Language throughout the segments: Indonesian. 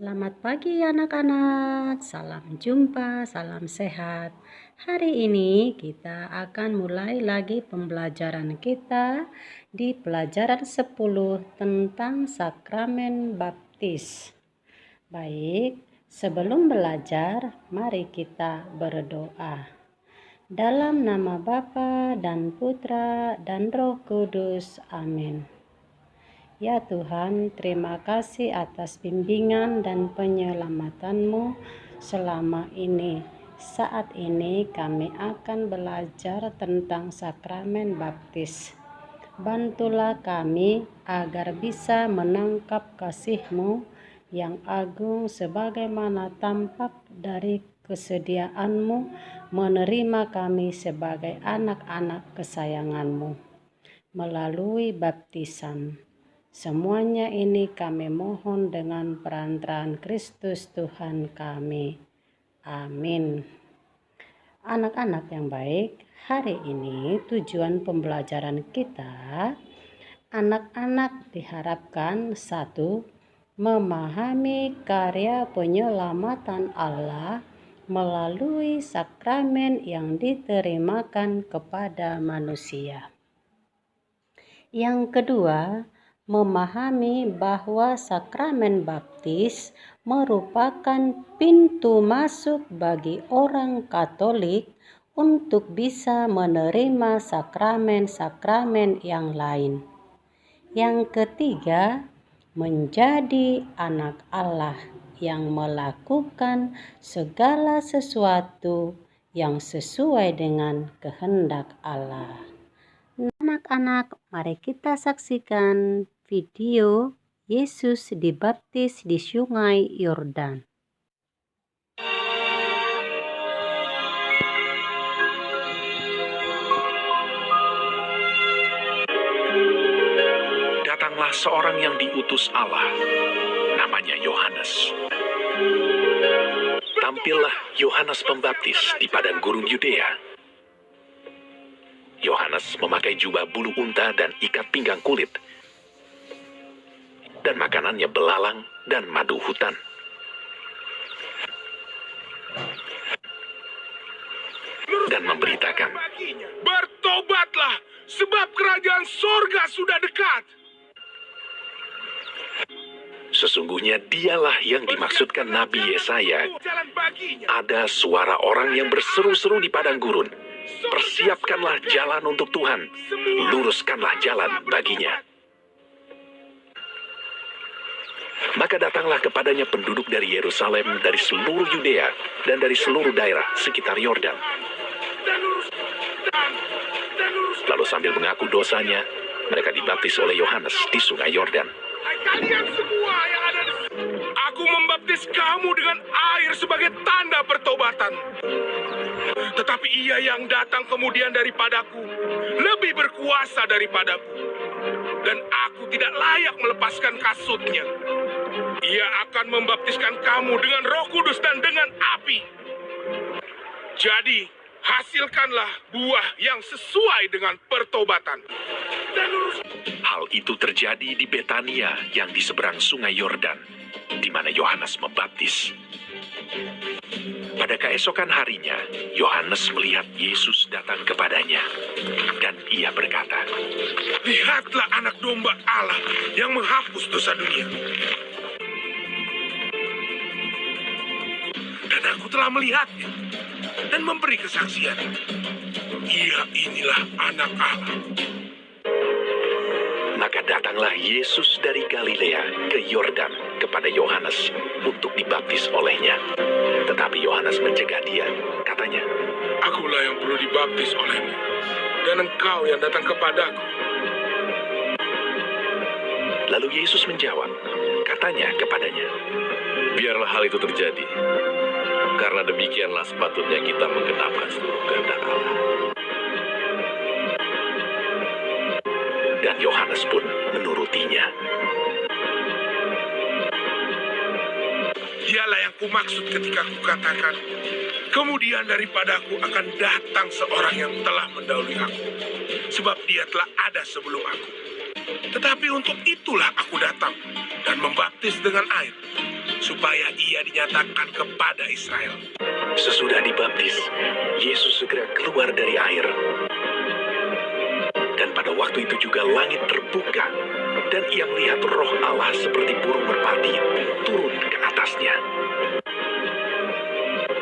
Selamat pagi anak-anak, salam jumpa, salam sehat. Hari ini kita akan mulai lagi pembelajaran kita di pelajaran 10 tentang sakramen baptis. Baik, sebelum belajar, mari kita berdoa. Dalam nama Bapa dan Putra dan Roh Kudus, amin. Ya Tuhan, terima kasih atas bimbingan dan penyelamatanmu selama ini. Saat ini kami akan belajar tentang sakramen baptis. Bantulah kami agar bisa menangkap kasih-Mu yang agung sebagaimana tampak dari kesediaan-Mu menerima kami sebagai anak-anak kesayangan-Mu melalui baptisan. Semuanya ini kami mohon dengan perantaraan Kristus Tuhan kami. Amin. Anak-anak yang baik, hari ini tujuan pembelajaran kita, anak-anak diharapkan 1. Memahami karya penyelamatan Allah melalui sakramen yang diterimakan kepada manusia. Yang kedua, memahami bahwa sakramen baptis merupakan pintu masuk bagi orang Katolik untuk bisa menerima sakramen-sakramen yang lain. Yang ketiga, menjadi anak Allah yang melakukan segala sesuatu yang sesuai dengan kehendak Allah. Anak-anak, mari kita saksikan video Yesus dibaptis di Sungai Yordan. Datanglah seorang yang diutus Allah, namanya Yohanes. Tampillah Yohanes Pembaptis di padang gurun Yudea. Yohanes memakai jubah bulu unta dan ikat pinggang kulit, dan makanannya belalang dan madu hutan. Dan memberitakan, "Bertobatlah, sebab kerajaan sorga sudah dekat." Sesungguhnya dialah yang dimaksudkan Nabi Yesaya. Ada suara orang yang berseru-seru di padang gurun, "Persiapkanlah jalan untuk Tuhan, luruskanlah jalan baginya." Maka datanglah kepadanya penduduk dari Yerusalem, dari seluruh Yudea, dan dari seluruh daerah sekitar Yordan. Lalu sambil mengaku dosanya, mereka dibaptis oleh Yohanes di Sungai Yordan. Hai kalian semua yang ada di sini, aku membaptis kamu dengan air sebagai tanda pertobatan. Tetapi ia yang datang kemudian daripadaku lebih berkuasa daripadaku, dan aku tidak layak melepaskan kasutnya. Ia akan membaptiskan kamu dengan Roh Kudus dan dengan api. Jadi, hasilkanlah buah yang sesuai dengan pertobatan. Hal itu terjadi di Betania yang di seberang Sungai Yordan, di mana Yohanes membaptis. Pada keesokan harinya, Yohanes melihat Yesus datang kepadanya, dan ia berkata, Lihatlah anak domba Allah yang menghapus dosa dunia. Dan aku telah melihatnya dan memberi kesaksian. Ia inilah anak Allah. Maka datanglah Yesus dari Galilea ke Yordan kepada Yohanes untuk dibaptis olehnya. Tetapi Yohanes mencegah dia, katanya, Akulah yang perlu dibaptis olehmu, dan engkau yang datang kepadaku. Lalu Yesus menjawab, katanya kepadanya, Biarlah hal itu terjadi, karena demikianlah sepatutnya kita menggenapkan seluruh kehendak Allah. Dan Yohanes pun menurutinya. Dialah yang kumaksud ketika kukatakan, kemudian daripadaku akan datang seorang yang telah mendahului aku, sebab dia telah ada sebelum aku. Tetapi untuk itulah aku datang dan membaptis dengan air, supaya ia dinyatakan kepada Israel. Sesudah dibaptis, Yesus segera keluar dari air. Dan pada waktu itu juga langit terbuka, dan ia melihat Roh Allah seperti burung merpati turun ke atasnya.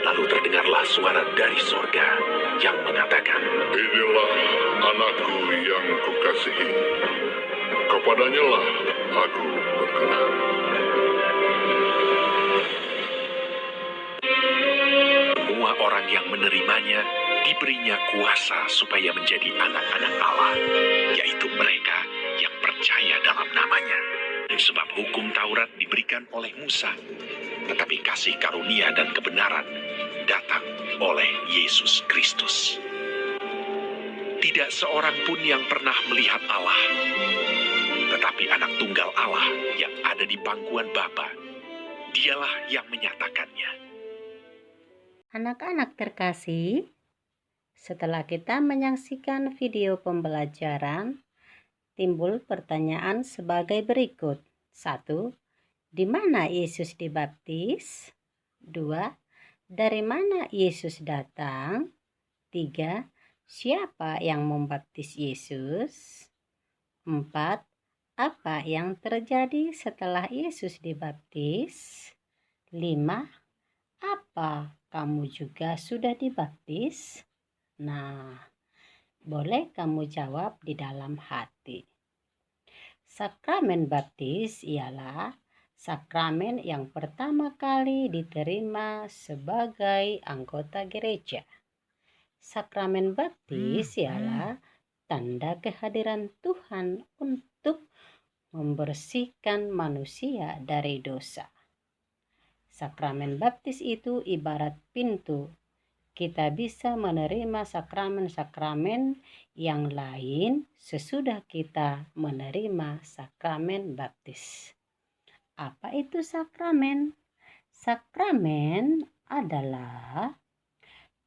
Lalu terdengarlah suara dari sorga yang mengatakan, Inilah anakku yang kukasihi, kepadanya lah aku berkenan. semua orang yang menerimanya diberinya kuasa supaya menjadi anak-anak Allah, yaitu mereka yang percaya dalam namanya. Sebab hukum Taurat diberikan oleh Musa, tetapi kasih karunia dan kebenaran datang oleh Yesus Kristus. Tidak seorang pun yang pernah melihat Allah, tetapi anak tunggal Allah yang ada di pangkuan Bapa, dialah yang menyatakannya. Anak-anak terkasih, setelah kita menyaksikan video pembelajaran, timbul pertanyaan sebagai berikut. 1. Di mana Yesus dibaptis? 2. Dari mana Yesus datang? 3. Siapa yang membaptis Yesus? 4. Apa yang terjadi setelah Yesus dibaptis? 5. Apa kamu juga sudah dibaptis? Nah, boleh kamu jawab di dalam hati. Sakramen baptis ialah sakramen yang pertama kali diterima sebagai anggota gereja. Sakramen baptis ialah tanda kehadiran Tuhan untuk membersihkan manusia dari dosa. Sakramen baptis itu ibarat pintu. Kita bisa menerima sakramen-sakramen yang lain sesudah kita menerima sakramen baptis. Apa itu sakramen? Sakramen adalah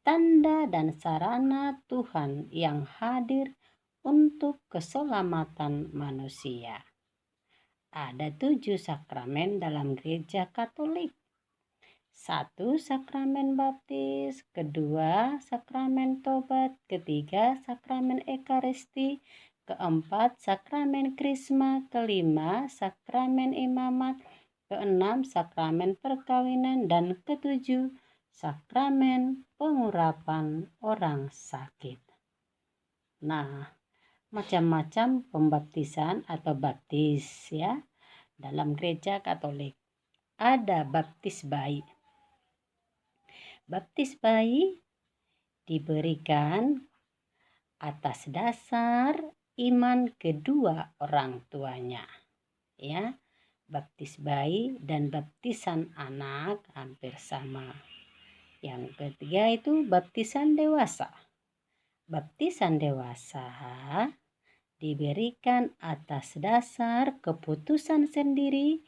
tanda dan sarana Tuhan yang hadir untuk keselamatan manusia. Ada 7 sakramen dalam gereja Katolik. 1. Sakramen baptis, 2. Sakramen tobat, 3. Sakramen ekaristi, 4. Sakramen krisma, 5. Sakramen imamat, 6. Sakramen perkawinan, dan 7. Sakramen pengurapan orang sakit. Nah, macam-macam pembaptisan atau baptis ya dalam gereja Katolik. Ada baptis bayi. Baptis bayi diberikan atas dasar iman kedua orang tuanya. Ya, baptis bayi dan baptisan anak hampir sama. Yang ketiga itu baptisan dewasa. Baptisan dewasa diberikan atas dasar keputusan sendiri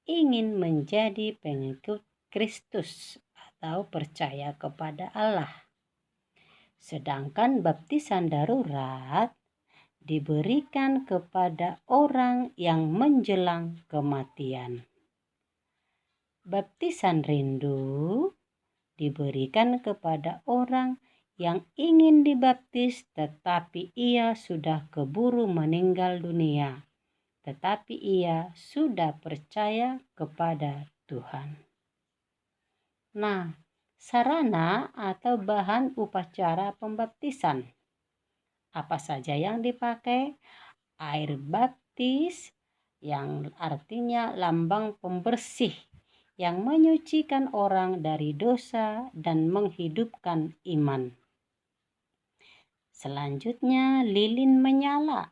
ingin menjadi pengikut Kristus atau percaya kepada Allah. Sedangkan baptisan darurat diberikan kepada orang yang menjelang kematian. Baptisan rindu diberikan kepada orang yang ingin dibaptis tetapi ia sudah keburu meninggal dunia, tetapi ia sudah percaya kepada Tuhan. Nah, sarana atau bahan upacara pembaptisan. Apa saja yang dipakai? Air baptis yang artinya lambang pembersih yang menyucikan orang dari dosa dan menghidupkan iman. Selanjutnya, lilin menyala,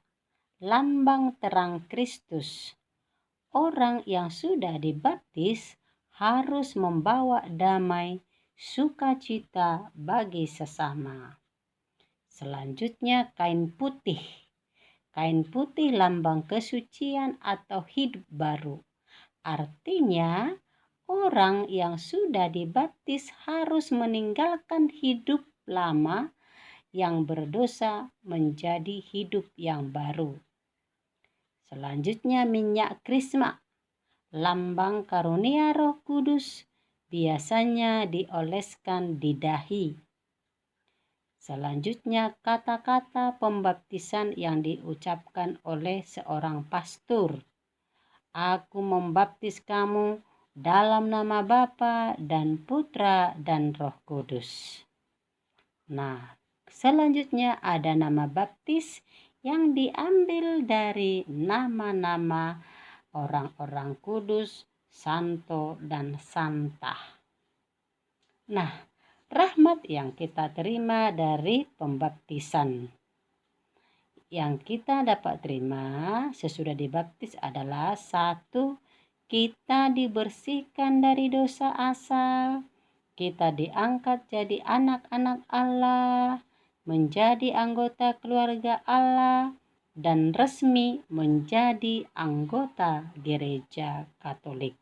lambang terang Kristus. Orang yang sudah dibaptis harus membawa damai, sukacita bagi sesama. Selanjutnya, kain putih. Kain putih lambang kesucian atau hidup baru. Artinya, orang yang sudah dibaptis harus meninggalkan hidup lama yang berdosa menjadi hidup yang baru. Selanjutnya, minyak krisma. lambang karunia Roh Kudus, biasanya dioleskan di dahi. Selanjutnya, kata-kata pembaptisan yang diucapkan oleh seorang pastor. Aku membaptis kamu dalam nama Bapa dan Putra dan Roh Kudus. Nah, selanjutnya ada nama baptis yang diambil dari nama-nama orang-orang kudus, santo, dan santa. Nah, rahmat yang kita terima dari pembaptisan yang kita dapat terima sesudah dibaptis adalah: 1. Kita dibersihkan dari dosa asal, kita diangkat jadi anak-anak Allah, menjadi anggota keluarga Allah, dan resmi menjadi anggota gereja Katolik.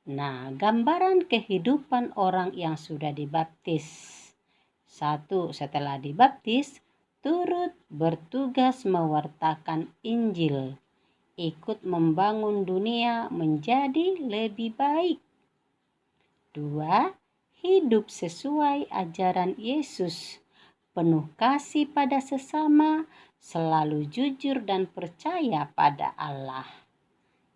Nah, gambaran kehidupan orang yang sudah dibaptis. 1. Setelah dibaptis, turut bertugas mewartakan Injil, ikut membangun dunia menjadi lebih baik. 2. Hidup sesuai ajaran Yesus, penuh kasih pada sesama, selalu jujur dan percaya pada Allah.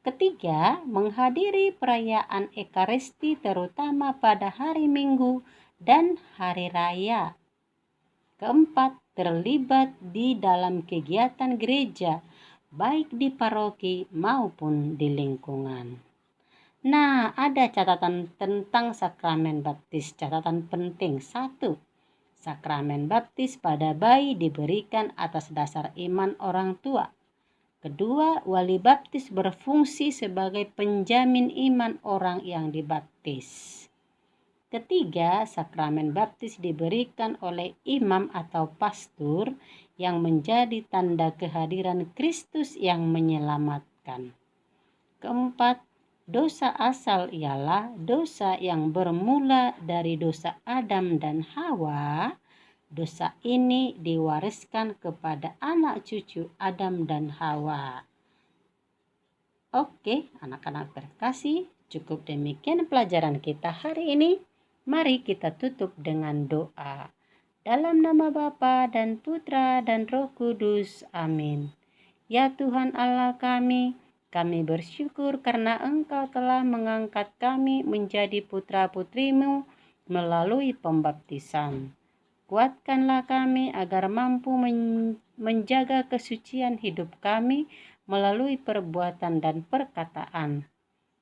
3. Menghadiri perayaan Ekaristi terutama pada hari Minggu dan hari raya. 4. Terlibat di dalam kegiatan gereja, baik di paroki maupun di lingkungan. Nah, ada catatan tentang sakramen baptis. Catatan penting. 1. Sakramen baptis pada bayi diberikan atas dasar iman orang tua. 2. Wali baptis berfungsi sebagai penjamin iman orang yang dibaptis. 3. Sakramen baptis diberikan oleh imam atau pastor yang menjadi tanda kehadiran Kristus yang menyelamatkan. 4. Dosa asal ialah dosa yang bermula dari dosa Adam dan Hawa. Dosa ini diwariskan kepada anak cucu Adam dan Hawa. Oke, anak-anak terkasih, cukup demikian pelajaran kita hari ini. Mari kita tutup dengan doa. Dalam nama Bapa dan Putra dan Roh Kudus. Amin. Ya Tuhan Allah kami bersyukur karena Engkau telah mengangkat kami menjadi putra-putrimu melalui pembaptisan. Kuatkanlah kami agar mampu menjaga kesucian hidup kami melalui perbuatan dan perkataan.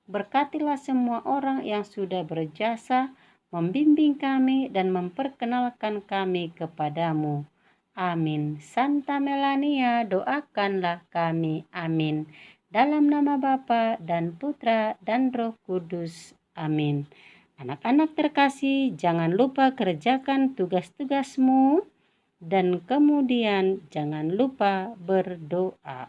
Berkatilah semua orang yang sudah berjasa membimbing kami dan memperkenalkan kami kepadamu. Amin. Santa Melania, doakanlah kami. Amin. Dalam nama Bapa dan Putra dan Roh Kudus. Amin. Anak-anak terkasih, jangan lupa kerjakan tugas-tugasmu dan kemudian jangan lupa berdoa.